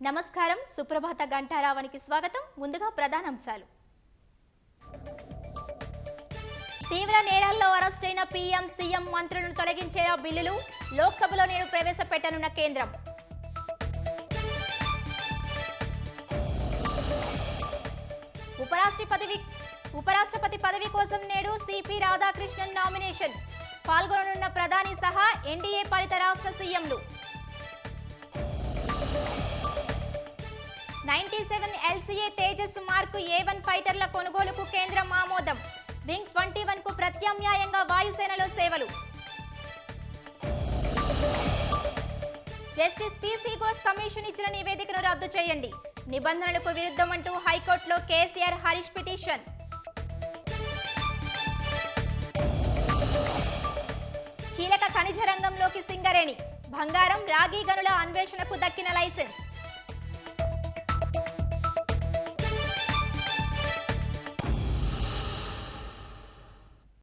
నమస్కారం సుప్రభాత గంటారావానికి స్వాగతం. ముందుగా ప్రధానాంశాలు. తీవ్ర నేరాల్లో అరెస్ట్ అయిన పీఎం సీఎం మంత్రులను తొలగించే బిల్లులు లోక్సభలో నేడు ప్రవేశపెట్టనున్న కేంద్రం. ఉపరాష్ట్రపతి పదవి కోసం నేడు సిపి రాధాకృష్ణన్ నామినేషన్. పాల్గొననున్న ప్రధాని సహా ఎన్డీఏ పాలిత రాష్ట్ర సీఎంలు. 97 LCA తేజస్ మార్కు A1 ఫైటర్ల కొనుగోలుకు కేంద్రం ఆమోదం. వింగ్ 21 కు ప్రత్యామ్నాయంగా వాయుసేనలో సేవలు. జస్టిస్ పీసీ ఘోష్ కమిషన్ ఇచ్చిన నివేదికను రద్దు చేయండి. నిబంధనలకు విరుద్ధమంటూ హైకోర్టులో కేసీఆర్ హరీష్ పిటిషన్. కీలక ఖనిజ రంగంలోకి సింగరేణి. బంగారం, రాగి గనుల అన్వేషణకు దక్కిన లైసెన్స్.